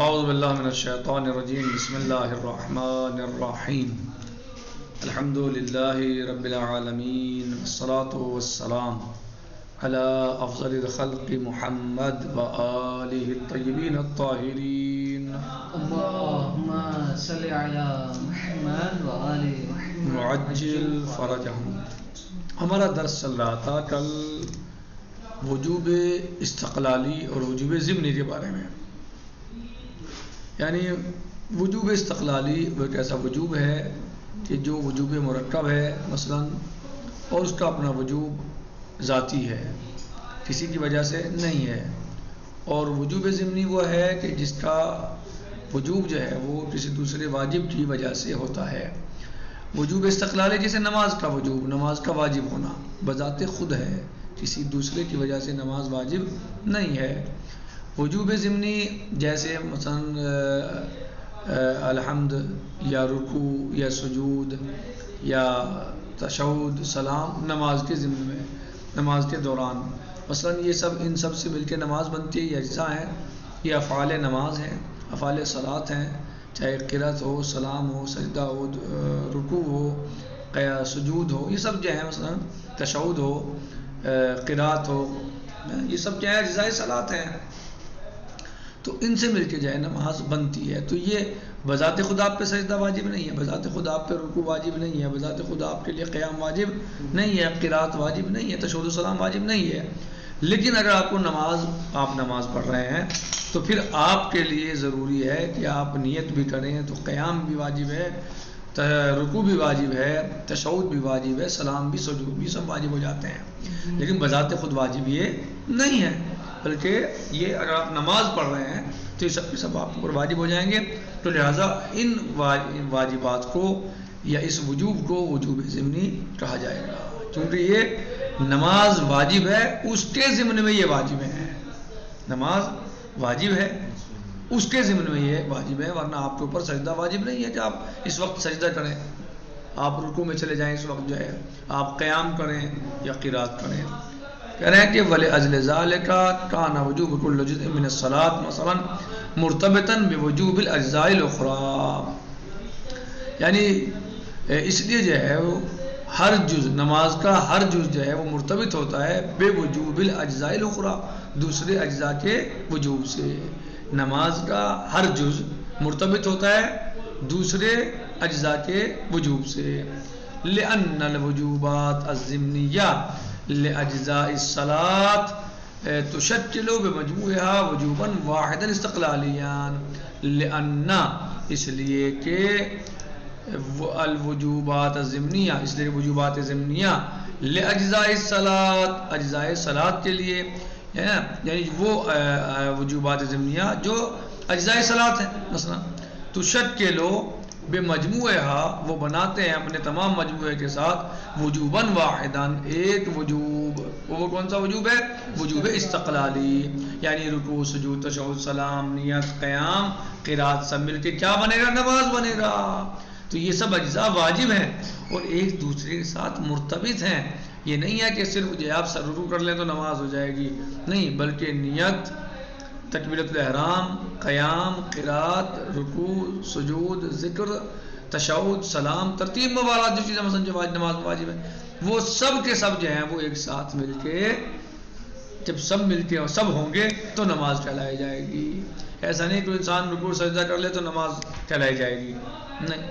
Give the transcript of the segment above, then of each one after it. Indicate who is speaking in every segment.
Speaker 1: اعوذ باللہ من الشیطان الرجیم بسم اللہ الرحمن الرحیم الحمد للہ رب العالمین والصلاة والسلام علی افضل الخلق محمد وآلہ الطیبین الطاہرین
Speaker 2: اللہم صلی علی محمد وآل محمد
Speaker 1: وعجل فرجہم۔ ہمارا درس چل رہا تھا کل وجوب استقلالی اور وجوب ضمنی کے بارے میں، یعنی وجوب استقلالی وہ ایک ایسا وجوب ہے کہ جو وجوب مرکب ہے مثلا، اور اس کا اپنا وجوب ذاتی ہے، کسی کی وجہ سے نہیں ہے، اور وجوب ضمنی وہ ہے کہ جس کا وجوب جو ہے وہ کسی دوسرے واجب کی وجہ سے ہوتا ہے۔ وجوب استقلالی جیسے نماز کا وجوب، نماز کا واجب ہونا بذات خود ہے، کسی دوسرے کی وجہ سے نماز واجب نہیں ہے۔ وجوب ضمنی جیسے مثلا الحمد یا رکوع یا سجود یا تشہد سلام نماز کے ضمن میں، نماز کے دوران مثلا یہ سب ان سب سے مل کے نماز بنتی ہے، یہ اجزاء ہیں، یہ افعال نماز ہیں، افعال صلاۃ ہیں، چاہے قرات ہو، سلام ہو، سجدہ ہو، رکوع ہو، سجود ہو، یہ سب جو ہیں مثلا تشہد ہو، قرات ہو، یہ سب جو ہے اجزاء صلاۃ ہیں، تو ان سے مل کے جو ہے نماز بنتی ہے۔ تو یہ بذات خود آپ پہ سجدہ واجب نہیں ہے، بذات خود آپ پہ رکوع واجب نہیں ہے، بذات خود آپ کے لیے قیام واجب نہیں ہے، قرات واجب نہیں ہے، تشہد و سلام واجب نہیں ہے، لیکن اگر آپ کو آپ نماز پڑھ رہے ہیں تو پھر آپ کے لیے ضروری ہے کہ آپ نیت بھی کریں، تو قیام بھی واجب ہے، رکوع بھی واجب ہے، تشہد بھی واجب ہے، سلام بھی، سجود بھی، سب واجب ہو جاتے ہیں، لیکن بذات خود واجب یہ نہیں ہے، بلکہ یہ اگر آپ نماز پڑھ رہے ہیں تو یہ سب کے سب آپ پر واجب ہو جائیں گے۔ تو لہٰذا ان واجبات کو یا اس وجوب کو وجوب ضمنی کہا جائے گا، کیونکہ یہ نماز واجب ہے، اس کے ضمن میں یہ واجب ہے، نماز واجب ہے اس کے ضمن میں یہ واجب ہے، ورنہ آپ کے اوپر سجدہ واجب نہیں ہے کہ آپ اس وقت سجدہ کریں، آپ رکوع میں چلے جائیں، اس وقت جو ہے آپ قیام کریں یا قرات کریں۔ کہہ رہے ہیں کہ وَلِأَجْلِ ذَلِكَ كَانَ وُجُوبُ كُلِّ جُزْءٍ مِّنَ الصَّلَاةِ مَثَلًا مُرْتَبِطًا بِوُجُوبِ الْأَجْزَاءِ الْأُخْرَىٰ، یعنی اس لیے جو ہے وہ ہر جز، نماز کا ہر جز جو ہے وہ مرتبط ہوتا ہے بِوُجُوبِ الْأَجْزَاءِ الْأُخْرَىٰ، دوسرے اجزاء کے وجوب سے، نماز کا ہر جز مرتبط ہوتا ہے دوسرے اجزاء کے وجوب سے۔ لِأَنَّ الْوُجُوبَاتَ الضِّمْنِيَّةَ لِأَجْزَاءِ الصَّلَاةِ تُشَكِّلُ بِمَجْمُوعِهَا وُجُوبًا وَاحِدًا اسْتِقْلَالِيًّا، لِأَنَّ اس لیے کہ الوجوبات الضمنیہ، اس لیے وجوبات ضمنیہ لِأَجْزَاءِ الصَّلَاةِ اجزاء صلاۃ کے لیے، یعنی وہ وجوبات ضمنیہ جو اجزاء صلاۃ ہیں، مثلا تُشَكِّلُ بمجموعها، وہ بناتے ہیں اپنے تمام مجموعے کے ساتھ وجوباً واحداً، ایک وجوب، وہ کون سا وجوب ہے؟ وجوب استقلالی، یعنی رکوع، سجود، تشہد، سلام، نیت، قیام، قرات سب مل کے کیا بنے گا؟ نماز بنے گا۔ تو یہ سب اجزاء واجب ہیں اور ایک دوسرے کے ساتھ مرتبط ہیں، یہ نہیں ہے کہ صرف جو آپ رکوع کر لیں تو نماز ہو جائے گی، نہیں، بلکہ نیت، تکبیرۃ الاحرام، قیام، قرات، رکوع، سجود، ذکر، تشہد، سلام، ترتیب مبارات، جو چیزیں مثلا جو نماز میں واجب ہے، وہ سب کے سب جو ہیں وہ ایک ساتھ مل کے، جب سب مل کے اور سب ہوں گے تو نماز کہلائی جائے گی۔ ایسا نہیں کوئی انسان رکوع سجدہ کر لے تو نماز کہلائی جائے گی، نہیں،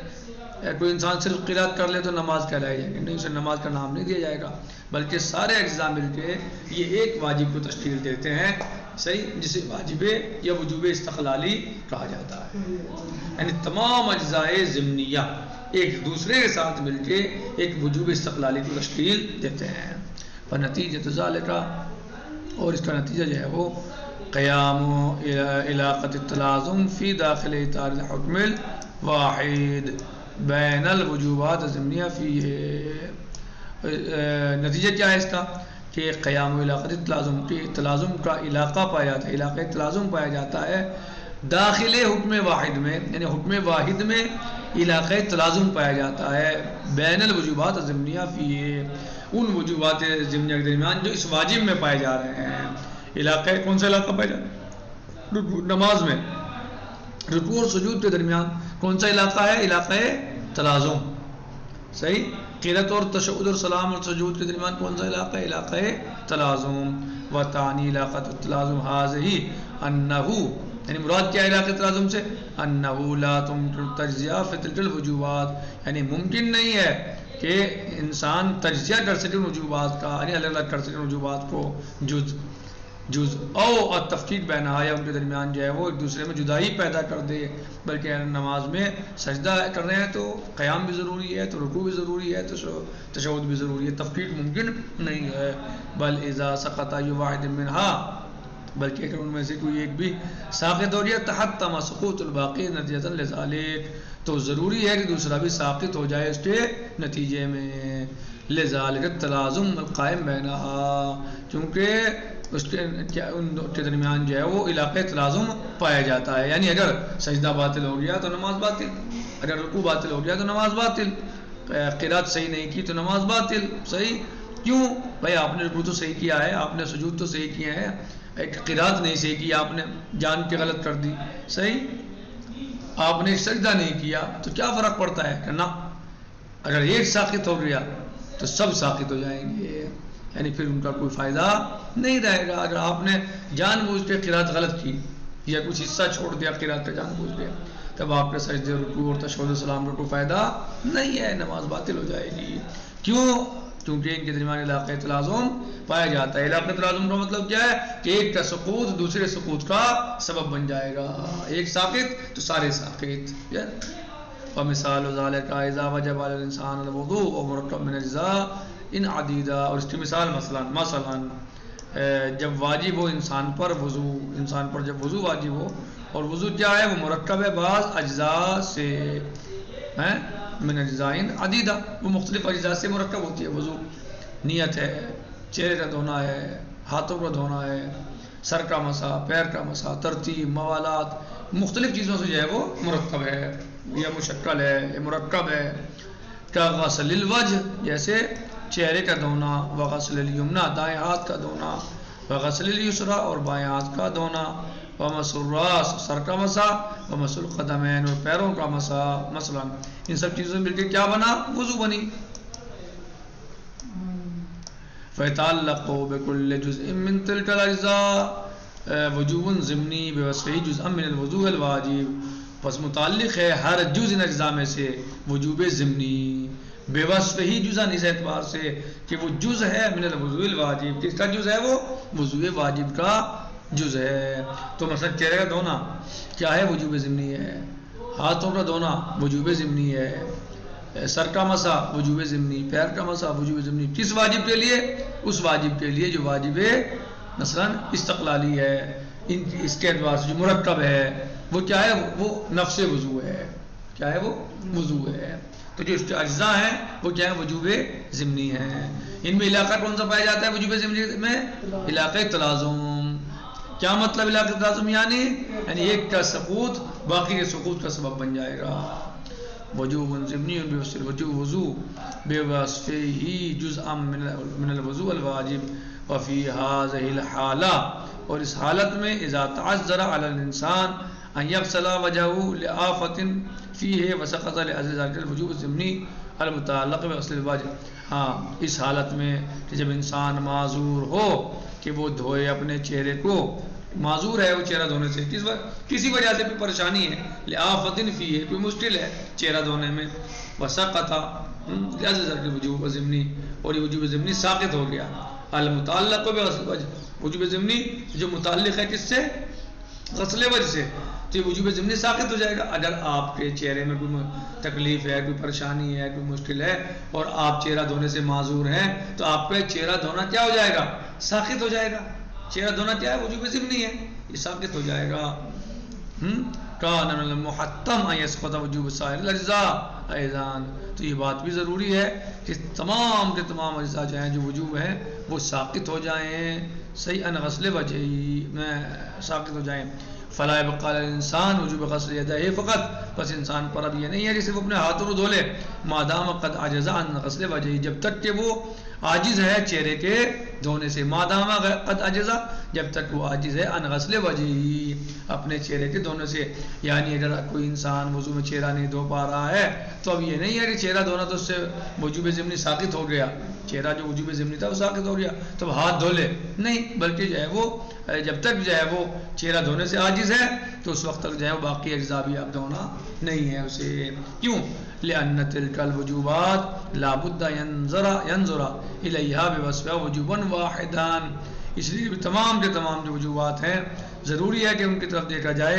Speaker 1: کوئی انسان صرف قرات کر لے تو نماز کہلائی جائے گی، نہیں، اسے نماز کا نام نہیں دیا جائے گا، بلکہ سارے اجزاء مل کے یہ ایک واجب کو تشکیل دیتے ہیں، صحیح، جسے واجب یا وجوب استقلالی کہا جاتا ہے، یعنی تمام اجزاء ضمنیہ ایک دوسرے کے ساتھ مل کے ایک وجوب استقلالی کو تشکیل دیتے ہیں۔ فنتیجۃ ذالک، اور اس کا نتیجہ جو ہے وہ قیام علاقۃ التلازم فی داخل اطار الحکم الواحد بین الوجوبات الضمنیہ فیہ، نتیجہ کیا ہے اس کا کہ قیام علاقۃ التلازم کے تلازم کا علاقہ پایا جاتا ہے، علاقہ تلازم پایا جاتا ہے داخل حکم واحد میں، یعنی حکم واحد میں علاقہ تلازم پایا جاتا ہے بین الوجوبات الضمنیہ فیہ، ان وجوبات ضمنیہ کے درمیان جو اس واجب میں پائے جا رہے ہیں۔ علاقہ کون سا علاقہ پایا جاتا ہے؟ نماز میں، رکوع اور سجود کے درمیان کون سا علاقہ ہے؟ علاقہ تلازم. صحیح. قرات اور تشہد اور سلام اور سجود کے درمیان کون سا علاقہ ہے؟ علاقہ تلازم. وتانی علاقہ التلازم هذه انه، یعنی مراد کیا ہے علاقہ تلازم سے؟ انه لا تمکن التجزیہ فی تلک الوجوبات، یعنی ممکن نہیں ہے کہ انسان تجزیہ کر سکے وجوبات کا، یعنی الگ الگ کر سکے وجوبات کو، جز او التفکیک بینہا، یا ان کے درمیان جو ہے وہ ایک دوسرے میں جدائی پیدا کر دے. بلکہ نماز میں سجدہ کر رہے ہیں تو قیام بھی ضروری ہے، تو رکوع بھی ضروری ہے، تو تشہد بھی ضروری ہے، تفکیک ممکن نہیں ہے. بل اذا سقط ای واحد منہا، بلکہ اگر ان میں سے کوئی ایک بھی ساقط ہو گیا تحتم سقوط الباقی نتیجۃ لذالک، تو ضروری ہے کہ دوسرا بھی ساقط ہو جائے اس کے نتیجے میں. لذالک التلازم القائم بینہا، کیونکہ اس کے ان کے درمیان جو ہے وہ علاقہ تلازم پایا جاتا ہے. یعنی اگر سجدہ باطل ہو گیا تو نماز باطل، اگر رکوع باطل ہو گیا تو نماز باطل، قرات صحیح نہیں کی تو نماز باطل. صحیح. کیوں بھائی؟ آپ نے رکوع تو صحیح کیا ہے، آپ نے سجود تو صحیح کیے ہیں، ایک قرات نہیں صحیح کیا، آپ نے جان کے غلط کر دی. صحیح. آپ نے سجدہ نہیں کیا تو کیا فرق پڑتا ہے؟ کہ نہ، اگر ایک ساقط ہو گیا تو سب ساقط ہو جائیں گے، یعنی پھر ان کا کوئی فائدہ نہیں رہے گا. اگر آپ نے جان بوجھ کے قرات غلط کی یا کچھ حصہ چھوڑ دیا قرات کا جان بوجھ کے، تب آپ کے سجدے رکوع اور تشہد السلام کا کوئی فائدہ نہیں ہے، نماز باطل ہو جائے گی. کیوں؟ کیونکہ ان کے درمیان علاقہ تلازم پایا جاتا ہے. علاقہ تلازم کا مطلب کیا ہے؟ کہ ایک کا سقوط دوسرے سقوط کا سبب بن جائے گا، ایک ساقط تو سارے ساقط. ومثال ذلك اذا وجب على الانسان الوضوء ومركب من اجزاء ان عدیدہ، اور اس کی مثال مثلا جب واجب ہو انسان پر وضو، انسان پر جب وضو واجب ہو، اور وضو کیا ہے؟ وہ مرکب ہے بعض اجزاء سے، من اجزاء عدیدہ، وہ مختلف اجزاء سے مرکب ہوتی ہے. وضو نیت ہے، چہرے کا دھونا ہے، ہاتھوں کا دھونا ہے، سر کا مسح، پیر کا مسح، ترتیب، موالات، مختلف چیزوں سے جو ہے وہ مرکب ہے، یا مشکل ہے، یا مرکب ہے. کا غسل الوجہ، جیسے چہرے کا دھونا، وغسل الیمنا، دائیں ہاتھ کا دھونا، وغسل الیسرا، اور بائیں ہاتھ کا دھونا، ومس الراس، سر کا مسح، ومس القدمین، اور پیروں کا مسح. مثلا ان سب چیزوں مل کے کیا بنا؟ وضو بنی. فیتعلق بكل جزء من تلك الاجزاء وجوب ضمنی بوصفه جزءا من الوضوء الواجب، پس متعلق ہے ہر جز ان اجزاء میں سے وجوب ضمنی، بے وصف ہی جزء اس اعتبار سے کہ وہ جز ہے من الوضوء الواجب. کس کا جز ہے؟ وہ وضوء واجب کا جز ہے. تو مثلا چہرے کا دھونا کیا ہے؟ وجوب ضمنی ہے. ہاتھوں کا دھونا وجوب ضمنی ہے. سر کا مسح وجوب ضمنی، پیر کا مسح وجوب ضمنی. کس واجب کے لیے؟ اس واجب کے لیے جو واجب مثلا استقلالی ہے، اس کے اعتبار سے جو مرکب ہے وہ کیا ہے؟ وہ نفس وضو ہے. کیا ہے؟ وہ وضو ہے. تو جو اس کے اجزاء ہیں وہ کیا ہے؟ وجوب ضمنی ہیں. ان میں علاقہ کون سا پایا جاتا ہے وجوب ضمنی میں؟ علاقہ تلازم. کیا مطلب علاقہ تلازم؟ یعنی ایک کا سقوط باقی کے سقوط کا سبب بن جائے گا. وجوب ضمنی بوصف الوجوب وضو بوصفه جزءا من الوضوء الواجب وفي هذه الحالة، اور اس حالت میں اذا تعذر على الانسان ان يغسل وجهه لآفة فيه وسقط لأجل ذلك الوجوب الضمني المتعلق بغسل الوجه. ہاں، اس حالت میں کہ جب انسان معذور ہو کہ وہ دھوئے اپنے چہرے کو، معذور ہے وہ چہرہ دھونے سے، کسی وجہ سے کوئی پریشانی ہے، لآفة فيه، کوئی مشکل ہے چہرہ دھونے میں، وسقط لأجل ذلك الوجوب الضمني، اور یہ وجوب ضمنی ساقط ہو گیا. المتعلق بغسل الوجه، وجوب ضمنی جو متعلق ہے کس سے؟ غسل وجہ سے، تو یہ وجوب ضمنی ساقط ہو جائے گا. اگر آپ کے چہرے میں کوئی تکلیف ہے، کوئی پریشانی ہے، کوئی مشکل ہے، اور آپ چہرہ دھونے سے معذور ہیں، تو آپ کا چہرہ دھونا کیا ہو جائے گا؟ ساقط ہو جائے گا. چہرہ دھونا کیا ہے؟ وجوب ضمنی ہے، یہ ساقط ہو جائے گا. کان من المحتم ان يسقط وجوب سائر الاجزاء ایضا، تو یہ بات بھی ضروری ہے کہ تمام کے تمام اجزاء جو ہیں جو وجوب ہیں وہ ساقط ہو جائیں، صحیح ان غسل وجہ میں ساقط ہو جائیں. فلا يبقى الانسان وجوب غسل يديه فقط، بس انسان پر اب یہ نہیں ہے کہ صرف اپنے ہاتھوں کو دھو لے، مادام قد عجز عن غسل وجہ، جب تک کہ وہ عاجز ہے چہرے کے دھونے سے، مادام قد عجز، جب تک وہ عاجز ہے عن غسل وجہ، اپنے چہرے کے دھونے سے. یعنی اگر کوئی انسان وضو میں چہرہ نہیں دھو پا رہا ہے تو اب یہ نہیں ہے کہ چہرہ دھونا تو اس سے وجوب ضمنی ساقط ہو گیا, چہرہ جو وجوب ضمنی تھا وہ ساقط ہو گیا تو ہاتھ دھو لے, نہیں, بلکہ جو ہے وہ جب تک جو ہے وہ چہرہ دھونے سے عاجز ہے تو اس وقت تک جو ہے وہ باقی اجزاء بھی اب دھونا نہیں ہے اسے. کیوں؟ لأن تلك الوجوبات لا بد ينظر إليها بوصفها وجوبا واحدا, اس لیے تمام کے تمام جو وجوبات ہیں ضروری ہے کہ ان کی طرف دیکھا جائے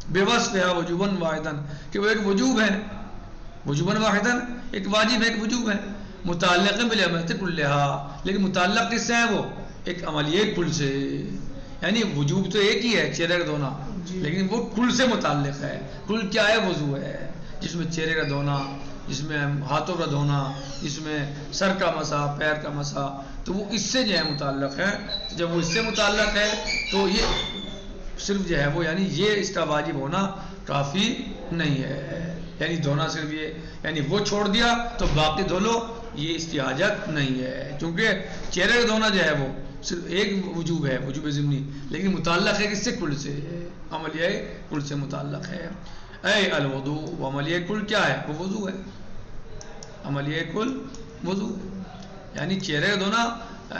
Speaker 1: بوصفها وجوبا واحدا, کہ وہ ایک وجوب ہے, وجوبا واحدا ایک واجب ہے, ایک وجوب ہے, متعلق بالعمل كلها, لیکن متعلق کس سے ہے وہ ایک عملیہ کل سے. یعنی وجوب تو ایک ہی ہے چہرے کا دھونا, لیکن وہ کل سے متعلق ہے. کل کیا ہے؟ وضو ہے, جس میں چہرے کا دھونا, جس میں ہاتھوں کا دھونا, جس میں سر کا مسح, پیر کا مسح, تو وہ اس سے جو ہے متعلق ہے. جب وہ اس سے متعلق ہے تو یہ صرف جو ہے وہ یعنی یہ اس کا واجب ہونا کافی نہیں ہے. یعنی دھونا صرف یہ یعنی وہ چھوڑ دیا تو باقی دھو لو, یہ اس کی حاجت نہیں ہے, کیونکہ چہرے کا دھونا جو ہے وہ صرف ایک وجوب ہے, وجوب ضمنی, لیکن متعلق ہے کس سے؟ کل سے, عملیہ کل سے متعلق ہے. اے الوضو, وہ عملیہ کل کیا ہے؟ وہ وضو ہے, عملیہ کل وضو. یعنی چہرے کا دھونا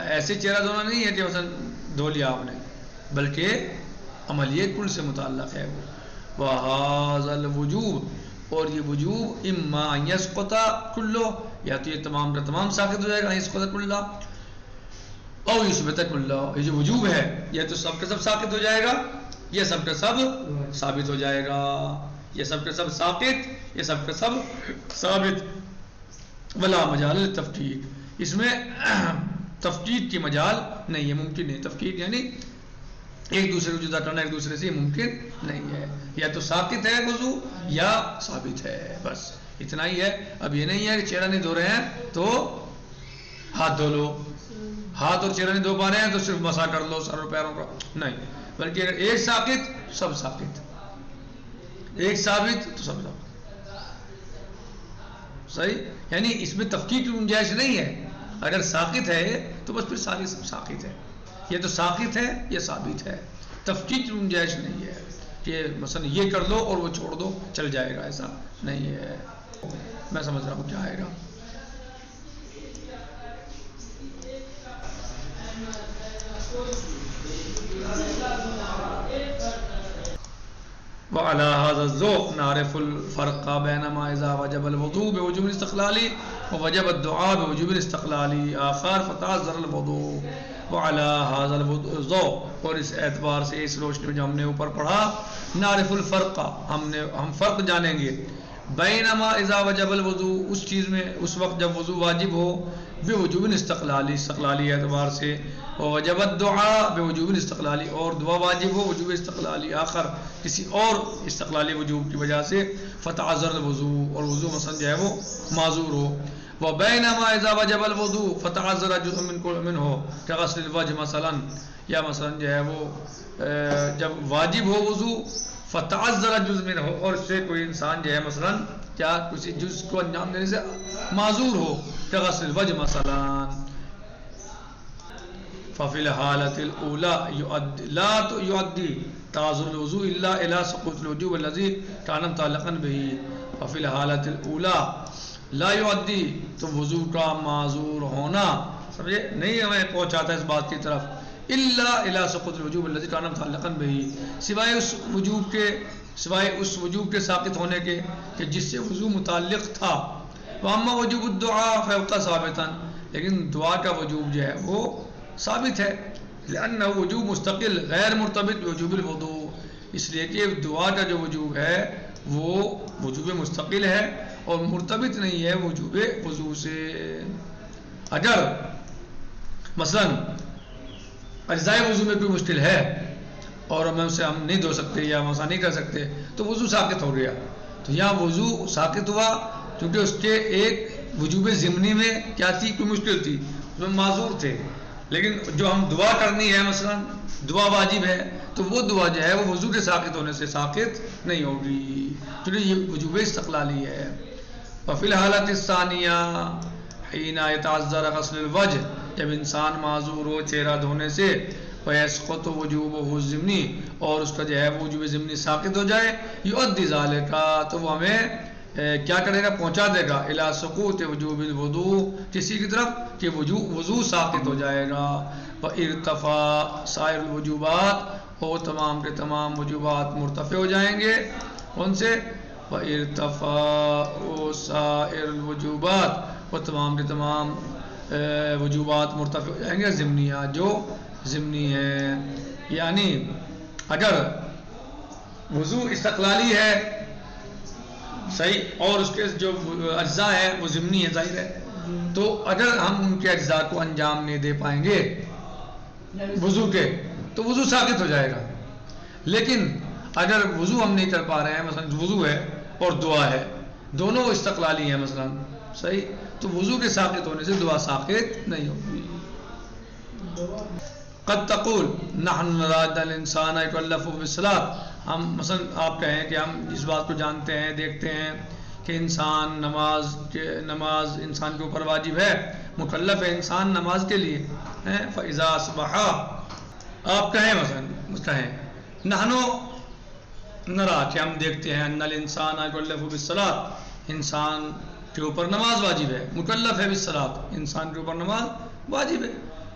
Speaker 1: ایسے چہرہ دھونا نہیں ہے کہ مثلا دھو لیا آپ نے, بلکہ عملیہ کل سے متعلق ہے وہ. وَهَذَا الْوُجُوبُ, اور یہ وجوب اما ان یسقط کلو, یا تو یہ تمام کا تمام ساقط ہو جائے گا, یسقط کلو او یثبت کلو, یہ جو وجوب ہے یہ تو سب کا سب ساقط ہو جائے گا, یہ سب کا سب ثابت ہو جائے گا, یہ سب کا سب ساقط, یہ سب کا سب ثابت. ولا مجال التفقیق, اس میں تفقیق کی مجال نہیں ہے, ممکن نہیں. تفقیق یعنی ایک دوسرے کو جدا کرنا ایک دوسرے سے ممکن نہیں ہے, یا تو ساقط ہے وضو یا ثابت ہے, بس اتنا ہی ہے. اب یہ نہیں ہے کہ چہرہ نہیں دھو رہے ہیں تو ہاتھ دھو لو, ہاتھ اور چہرہ نہیں دھو پا رہے ہیں تو صرف مسح کر لو سر اور پیروں کا, نہیں, بلکہ اگر ایک ساقط سب ساقط, ایک ثابت تو سب ثابت. صحیح, یعنی اس میں تفقیق کی گنجائش نہیں ہے. اگر ساقط ہے تو بس پھر سارے سب ساقط ہے, یہ تو ساقط ہے یہ ثابت ہے, تفقیق کی گنجائش نہیں ہے کہ مثلا یہ کر دو اور وہ چھوڑ دو چل جائے گا, ایسا نہیں ہے. میں سمجھ رہا ہوں کیا آئے گا. وعلى هذا الذوق نعرف الفرق بينما إذا وجب الوضوء بوجوب الاستقلال ووجب الدعاء بوجوب الاستقلال آخر فتعذر الوضوء. وعلى هذا الذوق, اور اس اعتبار سے اس روشنی میں جو ہم نے اوپر پڑھا, نعرف الفرق, ہم فرق جانیں گے, بینما اذا وجب الوضوء, اس چیز میں اس وقت جب وضو واجب ہو, بوجوب استقلالی, استقلالی اعتبار سے, وجب الدعاء بوجوب استقلالی, اور دعا واجب ہو وجوب استقلالی آخر کسی اور استقلالی وجوب کی وجہ سے, فتعذر الوضوء, اور وضو مثلا جو ہے وہ معذور ہو. وبینما اذا وجب الوضوء فتعذر جزء منه كغسل الوجه مثلا, یا مثلا جو ہے وہ جب واجب ہو وضو فتعذر جزء منه, اور اس سے کوئی انسان جو ہے مثلا کیا کسی جز کو انجام دینے سے معذور ہو, كغسل الوجه مثلا, ففي الحالة الأولى لا يؤدي تعذر الوضوء إلا إلى سقوط الوجوب الذي كان متعلقا به. ففي الحالة الأولى لا يؤدي, تو وضو کا معذور ہونا سمجھے نہیں ہمیں پہنچاتا اس بات کی طرف, الا الى سقوط الوجوب الذي كان متعلقا به, سوائے اس وجوب کے ساقط ہونے کے کہ جس سے وضو متعلق تھا. واما وجوب الدعاء فيبقى ثابتا, لیکن دعا کا وجوب جو ہے وہ ثابت ہے, لأنه وجوب مستقل غیر مرتبط بوجوب الوضوء, اس لیے کہ دعا کا جو وجوب ہے وہ وجوب مستقل ہے اور مرتبط نہیں ہے وجوب وضو سے. اگر مثلا اجزائے وضو میں کوئی مشکل ہے اور ہم اسے ہم نہیں دھو سکتے یا مسح نہیں کر سکتے تو وضو ساقط ہو گیا, تو یہاں وضو ساقط ہوا کیونکہ اس کے ایک وجوب ضمنی میں کیا تھی, کوئی مشکل تھی, اس میں معذور تھے. لیکن جو ہم دعا کرنی ہے مثلا دعا واجب ہے, تو وہ دعا جو ہے وہ وضو کے ساقط ہونے سے ساقط نہیں ہوگی, کیونکہ یہ وجوب استقلالی ہے. وفی الحالت الثانیہ حین یتعذر غسل الوجه, جب انسان معذور ہو چہرہ دھونے سے, فَيَسْقُطُ وُجُوبُهُ الضِّمْنِي اور اس کا جو ہے وجوب ضمنی ساقط ہو جائے يُؤَدِّي ذَلِكَ تو وہ ہمیں کیا کرے گا پہنچا دے گا الى سقوط وجوب الوضوء کسی کی طرف کہ وضو ساقط ہو جائے گا وَإِرْتَفَى سائر الوجوبات اور تمام کے تمام وجوبات مرتفع ہو جائیں گے ان سے وَإِرْتَفَى سائر الوجوبات اور تمام کے تمام وجوبات مرتفع ہو جائیں گے ضمنیہ جو ضمنی ہے یعنی اگر وضو استقلالی ہے صحیح اور اس کے جو اجزاء ہیں وہ ضمنی ہے ظاہر ہے تو اگر ہم ان کے اجزاء کو انجام نہیں دے پائیں گے وضو کے تو وضو ساقط ہو جائے گا لیکن اگر وضو ہم نہیں کر پا رہے ہیں مثلا وضو ہے اور دعا ہے دونوں استقلالی ہیں مثلا صحیح تو وضو کے ساقط ہونے سے دعا ساقط نہیں ہوگی قد تقول نحن نراد الانسان يكلف بالصلاة ہم مثلا آپ کہیں کہ ہم اس بات کو جانتے ہیں دیکھتے ہیں کہ انسان نماز انسان کے اوپر واجب ہے مکلف ہے انسان نماز کے لیے فاذا اصبح آپ کہیں مثلا کہیں نحنو نرا کہ ہم دیکھتے ہیں ان الانسان يكلف بالصلاة انسان کے اوپر نماز واجب ہے مکلف ہے بالصلاة انسان کے اوپر نماز واجب ہے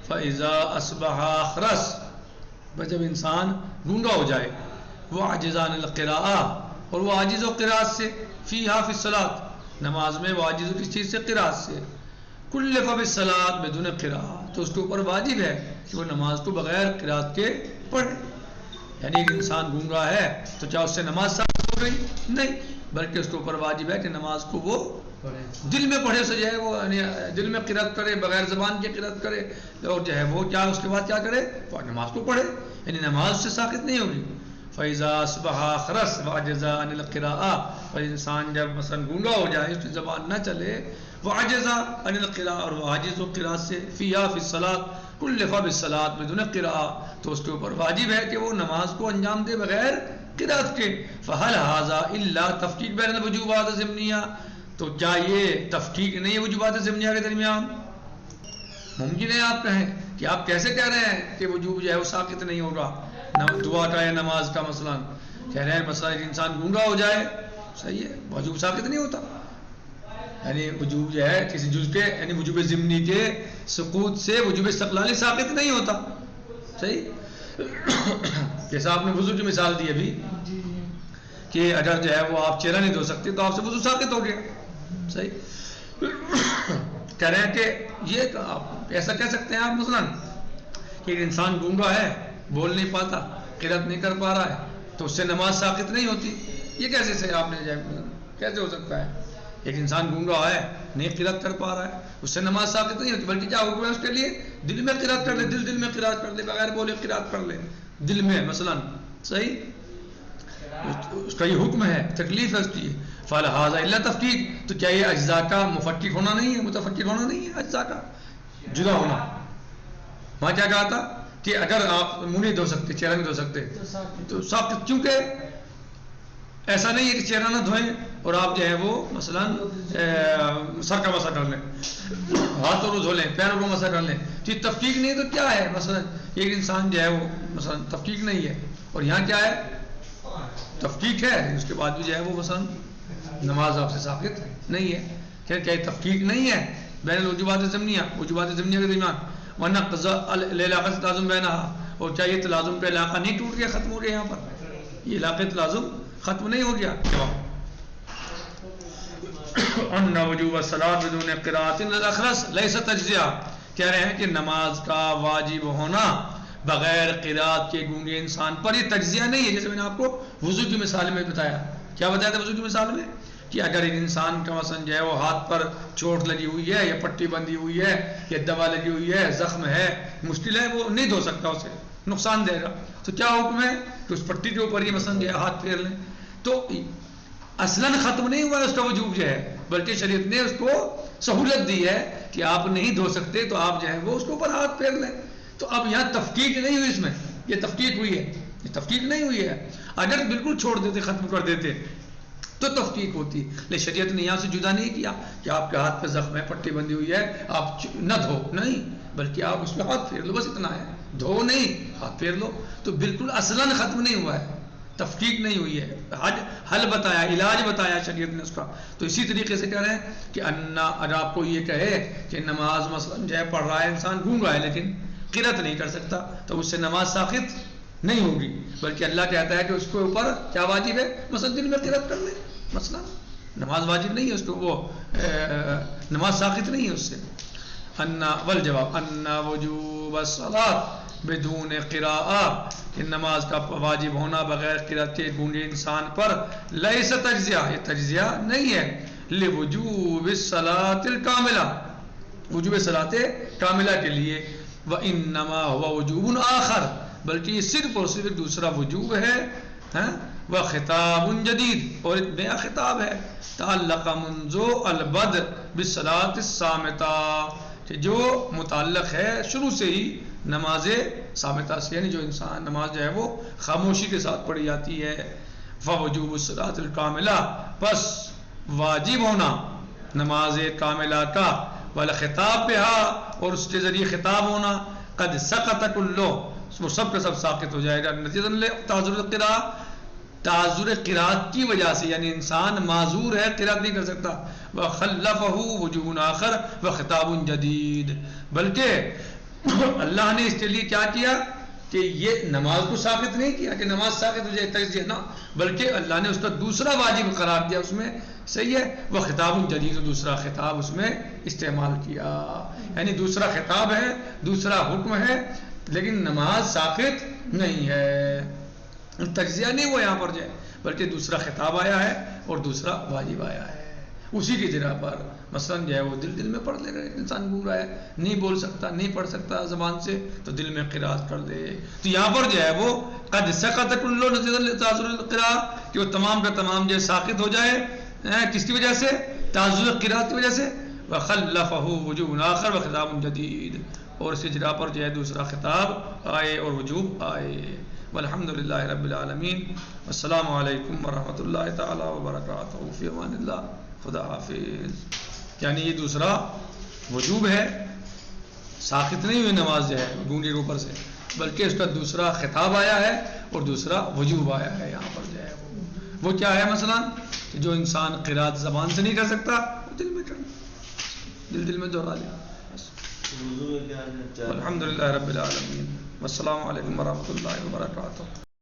Speaker 1: فَإِذَا أَصْبَحَ أَخْرَسَ جب انسان گونگا ہو جائے وہ عاجزان القراءة اور وہ عاجز و قراءت سے فیہا فی الصلاة نماز میں وہ عاجز کس چیز سے قراءت سے کلف بالصلاة بدون قراءة تو اس کے اوپر واجب ہے کہ وہ نماز کو بغیر قراءت کے پڑھے یعنی ایک انسان گونگا ہے تو کیا اس سے نماز ثابت ہو گئی نہیں بلکہ اس کے اوپر واجب ہے کہ نماز کو وہ دل میں پڑھے سے جو ہے وہ دل میں قرات کرے بغیر زبان کے قرات کرے اور جو ہے وہ کیا اس کے بعد کیا کرے نماز کو پڑھے یعنی نماز سے ساقط نہیں ہوگی فَإِذَا أَصْبَحَ أَخْرَسَ وَعَجَزَ عَنِ الْقِرَاءَةِ اور انسان جب مثلا گونگا ہو جائے اس کی زبان نہ چلے وَعَجَزَ عَنِ الْقِرَاءَةِ اور وہ عاجز و قرات سے فِيهَا فِي الصَّلَاةِ كُلِّفَ بِالصَّلَاةِ بدون قراءة تو اس کے اوپر واجب ہے کہ وہ نماز کو انجام دے بغیر قرات کے فَهَلْ هَذَا إِلَّا تَفْكِيكٌ بَيْنَ الْوُجُوبَاتِ الضِّمْنِيَّةِ تو کیا یہ تفکیک نہیں ہے وجوبات ضمنیہ کے درمیان ممکن ہے آپ کہیں کہ آپ کیسے کہہ رہے ہیں کہ وجوب جو ہے وہ ساقط نہیں ہوگا دعا کا یا نماز کا مثلا کہہ رہے ہیں مثلا ایک انسان گونگا ہو جائے صحیح ہے وجوب ساقط نہیں ہوتا یعنی وجوب جو ہے کسی جز کے یعنی وجوب ضمنی کے سقوط سے وجوب استقلالی ساقط نہیں ہوتا صحیح جیسا آپ نے وضو کی مثال دی ابھی کہ اگر جو ہے وہ آپ چہرہ نہیں دھو سکتے تو آپ سے وضو ساقط ہو گیا صحیح کہہ رہے ہیں کہ یہ آپ ایسا کہہ سکتے ہیں آپ مثلا کہ ایک انسان گونگا ہے بول نہیں پاتا قرات نہیں کر پا رہا ہے تو اس سے نماز ساقط نہیں ہوتی یہ کیسے سے آپ نے کیسے ہو سکتا ہے ایک انسان گونگا ہے نہیں قرات کر پا رہا ہے اس سے نماز ساقط نہیں ہوتی بلکہ کیا حکم ہے اس کے لیے دل میں قرات کر لے دل میں قرات کر لے بغیر بولے قرات کر لے دل میں مثلا صحیح اس کا یہ حکم ہے تکلیف ہے اس کی فَلَهَذَا إِلَّا تَفْكِيكٌ تو کیا یہ اجزاء کا مفکک ہونا نہیں ہے متفکک ہونا نہیں ہے اجزاء کا جدا ہونا وہاں کیا کہا تھا کہ اگر آپ منہ نہیں دھو سکتے چہرہ نہیں دھو سکتے تو ساقط کیونکہ ایسا نہیں ہے کہ چہرہ نہ دھوئیں اور آپ جو ہے وہ مثلا سر کا مسح کر لیں ہاتھوں کو دھو لیں پیروں کو مسح کر لیں تو یہ تفکیک نہیں ہے تو کیا ہے مثلا ایک انسان جو ہے وہ مثلا تفکیک نہیں ہے اور یہاں کیا ہے تفکیک ہے اس کے بعد بھی جو ہے وہ مثلا نماز آپ سے ثابت نہیں ہے کہ کیا تفکیک نہیں ہے بین الوجوبات الضمنیہ وجوبات ضمنیہ کے درمیان ورنہ قضاء العلاقہ سے تلازم بینہا اور کیا یہ تلازم پہ علاقہ نہیں ٹوٹ گیا ختم ہو گیا یہاں پر یہ علاقہ تلازم ختم نہیں ہو گیا ان وجوب الصلاۃ بدون قراءۃ الاخرس لیس تجزیہ کہہ رہے ہیں کہ نماز کا واجب ہونا بغیر قرات کے گونگے انسان پر یہ تجزیہ نہیں ہے جیسے میں نے آپ کو وضو کی مثال میں بتایا کیا بتایا تھا وضو کی مثال میں کہ اگر ایک انسان کا مثلا جو ہے وہ ہاتھ پر چوٹ لگی ہوئی ہے یا پٹی بندھی ہوئی ہے یا دوا لگی ہوئی ہے زخم ہے مشکل ہے وہ نہیں دھو سکتا اسے نقصان دے گا تو کیا حکم ہے کہ اس پٹی کے اوپر یہ مثلا جو ہے ہاتھ پھیر لیں تو اصلاً ختم نہیں ہوا ہے اس کا وجوب جو ہے بلکہ شریعت نے اس کو سہولت دی ہے کہ آپ نہیں دھو سکتے تو آپ جو ہے وہ اس کے اوپر ہاتھ پھیر لیں تو اب یہاں تفکیک نہیں ہوئی اس میں یہ تفکیک ہوئی ہے یہ تفکیک نہیں ہوئی ہے اگر بالکل چھوڑ دیتے ختم کر دیتے تو تفکیک ہوتی لیکن شریعت نے یہاں سے جدا نہیں کیا کہ آپ کے ہاتھ پہ زخم ہے پٹی بندھی ہوئی ہے آپ نہ دھو نہیں بلکہ آپ اس پہ ہاتھ پھیر لو بس اتنا ہے دھو نہیں ہاتھ پھیر لو، تو بالکل اصلاً ختم نہیں ہوا ہے، تفکیک نہیں ہوئی ہے، حل بتایا، علاج بتایا شریعت نے اس کا۔ تو اسی طریقے سے کہہ رہے ہیں کہ اگر آپ کو یہ کہے کہ نماز مثلاً جو ہے پڑھ رہا ہے انسان، گونگ رہا ہے لیکن قرأت نہیں کر سکتا، تو اس سے نماز ساقط نہیں ہوگی، بلکہ اللہ کہتا ہے کہ اس کے اوپر کیا واجب ہے، مثلاً دن میں قرأت کر لے، مثلاً نماز واجب نہیں ہے اس کو، وہ نماز ساقط نہیں ہے اس سے۔ والجواب ان وجوب الصلاۃ بدون قراءۃ، کہ نماز کا واجب ہونا بغیر قرأت کے گونگے انسان پر لیس تجزیہ، یہ تجزیہ نہیں ہے، لوجوب الصلاۃ الکاملہ، وجوب صلاۃ کاملہ کے لیے، وانما هو وجوب آخر، بلکہ یہ صرف اور صرف دوسرا وجوب ہے، وہ خطاب جدید، اور ایک نیا خطاب ہے، تعلق منذ البدء بالصلاۃ الصامتہ، کہ جو متعلق ہے شروع سے ہی نماز صامتہ سے، یعنی جو انسان نماز جو ہے وہ خاموشی کے ساتھ پڑھی جاتی ہے، فوجوب الصلاۃ الکاملہ، بس واجب ہونا نماز کاملہ کا، والخطاب بہا، اور اس کے ذریعے خطاب ہونا، قد سقط کلہ، وہ سب کا سب ساقط ہو جائے گا، نتیجتاً تعذر القراءۃ، تعذر قرات کی وجہ سے، یعنی انسان معذور ہے، قرات نہیں کر سکتا، وخلفه وجوب آخر وخطاب جدید، بلکہ اللہ نے اس کے لیے کیا کیا کہ یہ نماز کو ساقط نہیں کیا کہ نماز ساقط ہو جائے تجزیہ، نہ، بلکہ اللہ نے اس کا دوسرا واجب قرار دیا اس میں، صحیح ہے، وہ خطاب جدید، دوسرا خطاب اس میں استعمال کیا، یعنی دوسرا خطاب ہے، دوسرا حکم ہے، لیکن نماز ساقط نہیں ہے، تجزیہ نہیں ہوا یہاں پر جو ہے، بلکہ دوسرا خطاب آیا ہے اور دوسرا واجب آیا ہے، اسی کی جگہ پر مثلاً جو ہے وہ دل میں پڑھ لے رہے، انسان گونگ رہا ہے، نہیں بول سکتا، نہیں پڑھ سکتا زبان سے، تو دل میں قرات کر دے، تو یہاں پر جو ہے وہ قد سقط کل تعذر القراءۃ، کہ وہ تمام کا تمام جو ساقط ہو جائے، کس کی وجہ سے، تعذر القراءۃ کی وجہ سے، وخلفه وجوب آخر وخطاب جدید، اور اس جگہ پر جو ہے دوسرا خطاب آئے اور وجوب آئے، والحمد للہ رب العالمین، والسلام علیکم ورحمۃ اللہ تعالی وبرکاتہ، فی امان اللہ، خدا حافظ۔ یعنی یہ دوسرا وجوب ہے، ساقط نہیں ہوئی نماز جو ہے گونگے کے اوپر سے، بلکہ اس کا دوسرا خطاب آیا ہے اور دوسرا وجوب آیا ہے، یہاں پر جو ہے وہ کیا ہے، مثلا کہ جو انسان قرات زبان سے نہیں کر سکتا، دل میں کر، دل میں دہرا لے، الحمد للہ رب العالمین، والسلام علیکم ورحمۃ اللہ وبرکاتہ۔